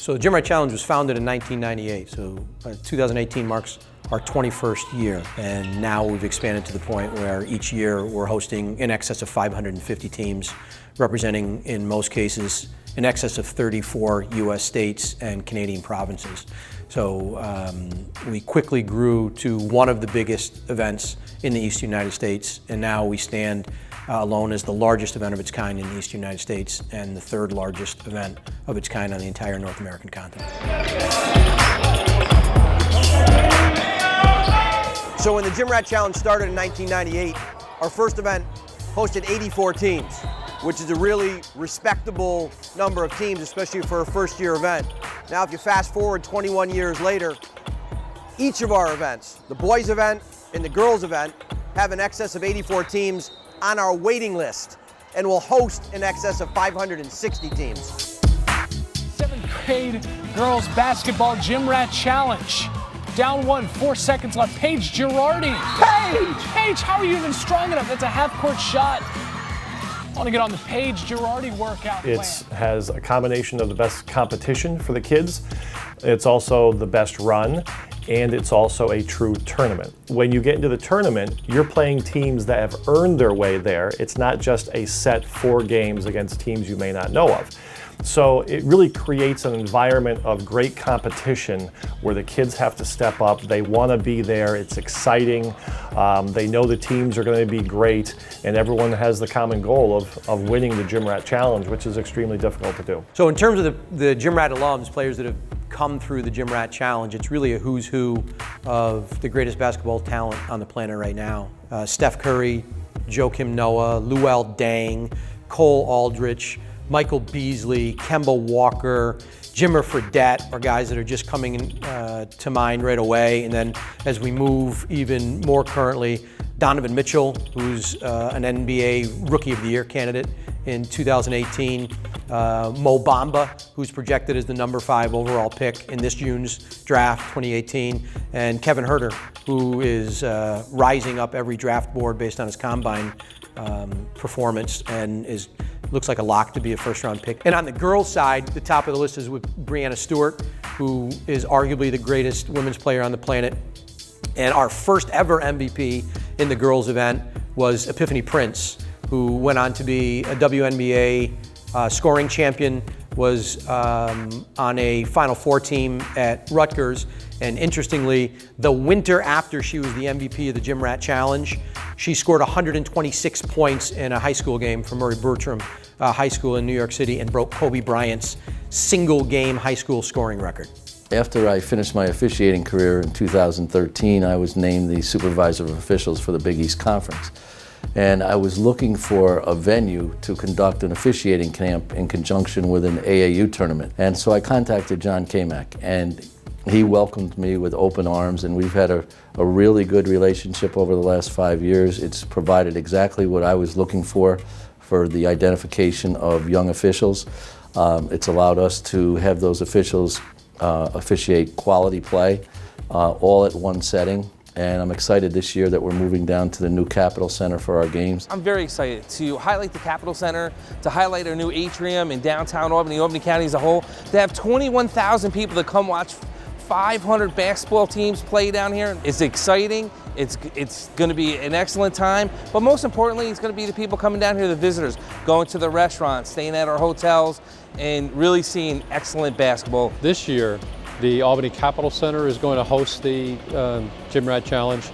So the GymRat Challenge was founded in 1998, so 2018 marks our 21st year, and now we've expanded to the point where each year we're hosting in excess of 550 teams, representing in most cases in excess of 34 US states and Canadian provinces. So we quickly grew to one of the biggest events in the Eastern United States, and now we stand alone as the largest event of its kind in the Eastern United States and the third largest event of its kind on the entire North American continent. So when the GymRat Challenge started in 1998, our first event hosted 84 teams, which is a really respectable number of teams, especially for a first-year event. Now, if you fast forward 21 years later, each of our events, the boys event and the girls event, have in excess of 84 teams on our waiting list, and will host in excess of 560 teams. 7th grade girls basketball GymRat Challenge. Down 1, 4 seconds left. Paige Girardi. Paige, how are you even strong enough? That's a half-court shot. I want to get on the Paige Girardi workout plan. It has a combination of the best competition for the kids. It's also the best run, and it's also a true tournament. When you get into the tournament, you're playing teams that have earned their way there. It's not just a set 4 games against teams you may not know of. So it really creates an environment of great competition where the kids have to step up. They want to be there. It's exciting. They know the teams are going to be great, and everyone has the common goal of winning the GymRat Challenge, which is extremely difficult to do. So in terms of the GymRat alums, players that have come through the GymRat Challenge, it's really a who's who of the greatest basketball talent on the planet right now. Steph Curry, Joakim Noah, Luol Deng, Cole Aldrich, Michael Beasley, Kemba Walker, Jimmer Fredette are guys that are just coming to mind right away. And then as we move even more currently, Donovan Mitchell, who's an NBA Rookie of the Year candidate in 2018. Mo Bamba, who's projected as the number 5 overall pick in this June's draft, 2018. And Kevin Huerter, who is rising up every draft board based on his combine performance and looks like a lock to be a first-round pick. And on the girls' side, the top of the list is with Breanna Stewart, who is arguably the greatest women's player on the planet. And our first ever MVP in the girls' event was Epiphanny Prince, who went on to be a WNBA scoring champion, was on a Final Four team at Rutgers. And interestingly, the winter after she was the MVP of the GymRat Challenge, she scored 126 points in a high school game for Murray Bertram High School in New York City and broke Kobe Bryant's single-game high school scoring record. After I finished my officiating career in 2013, I was named the supervisor of officials for the Big East Conference. And I was looking for a venue to conduct an officiating camp in conjunction with an AAU tournament. And so I contacted John Kamak, and he welcomed me with open arms, and we've had a really good relationship over the last 5 years. It's provided exactly what I was looking for the identification of young officials. It's allowed us to have those officials officiate quality play, all at one setting. And I'm excited this year that we're moving down to the new Capitol Center for our games. I'm very excited to highlight the Capitol Center, to highlight our new atrium in downtown Albany, Albany County as a whole, to have 21,000 people to come watch 500 basketball teams play down here. It's exciting. It's going to be an excellent time, but most importantly, it's going to be the people coming down here, the visitors, going to the restaurants, staying at our hotels, and really seeing excellent basketball. This year, the Albany Capitol Center is going to host the GymRat Challenge.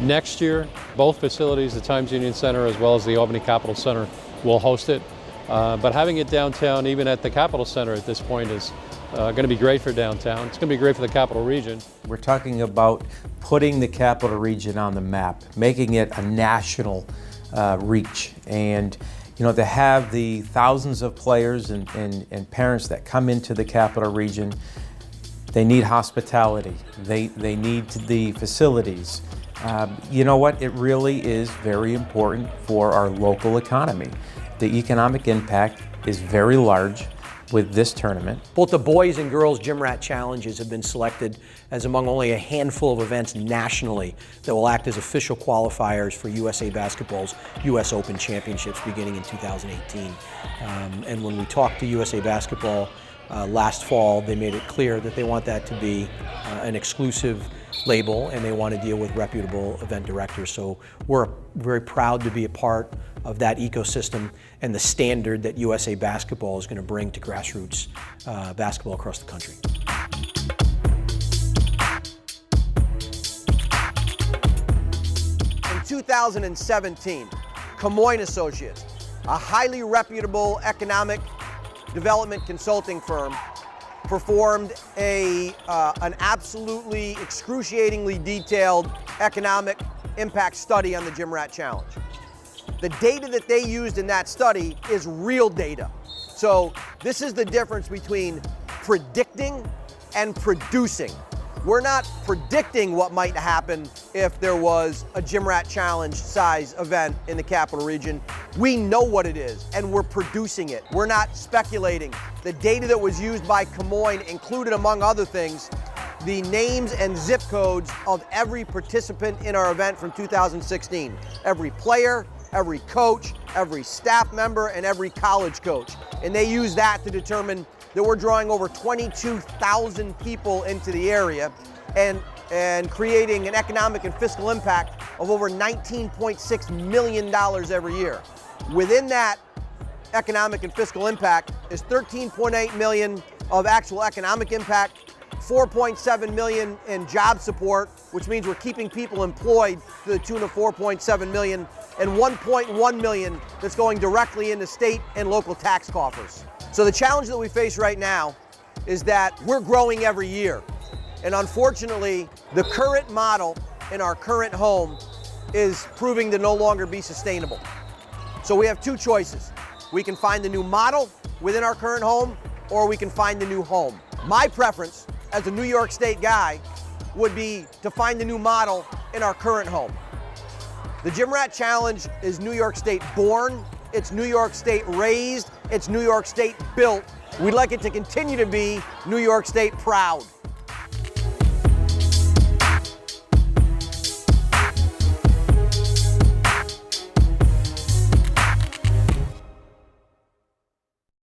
Next year, both facilities, the Times Union Center as well as the Albany Capitol Center, will host it. But having it downtown, even at the Capitol Center at this point, is going to be great for downtown. It's going to be great for the Capital Region. We're talking about putting the Capital Region on the map, making it a national reach. And you know, to have the thousands of players and parents that come into the Capital Region, they need hospitality. They need the facilities. You know what? It really is very important for our local economy. The economic impact is very large with this tournament. Both the boys and girls GymRat Challenges have been selected as among only a handful of events nationally that will act as official qualifiers for USA Basketball's US Open Championships beginning in 2018. And when we talk to USA Basketball, Last fall, they made it clear that they want that to be an exclusive label, and they want to deal with reputable event directors. So we're very proud to be a part of that ecosystem and the standard that USA Basketball is going to bring to grassroots basketball across the country. In 2017, Camoin Associates, a highly reputable economic development consulting firm, performed an absolutely excruciatingly detailed economic impact study on the GymRat Challenge. The data that they used in that study is real data. So this is the difference between predicting and producing. We're not predicting what might happen if there was a GymRat Challenge size event in the capital region. We know what it is, and we're producing it. We're not speculating. The data that was used by Camoin included, among other things, the names and zip codes of every participant in our event from 2016. Every player, every coach, every staff member, and every college coach. And they use that to determine that we're drawing over 22,000 people into the area and creating an economic and fiscal impact of over $19.6 million every year. Within that economic and fiscal impact is $13.8 million of actual economic impact, $4.7 million in job support, which means we're keeping people employed to the tune of $4.7 million, and $1.1 million that's going directly into state and local tax coffers. So the challenge that we face right now is that we're growing every year. And unfortunately, the current model in our current home is proving to no longer be sustainable. So we have two choices. We can find the new model within our current home, or we can find the new home. My preference as a New York State guy would be to find the new model in our current home. The GymRat Challenge is New York State born, it's New York State raised, it's New York State built. We'd like it to continue to be New York State proud.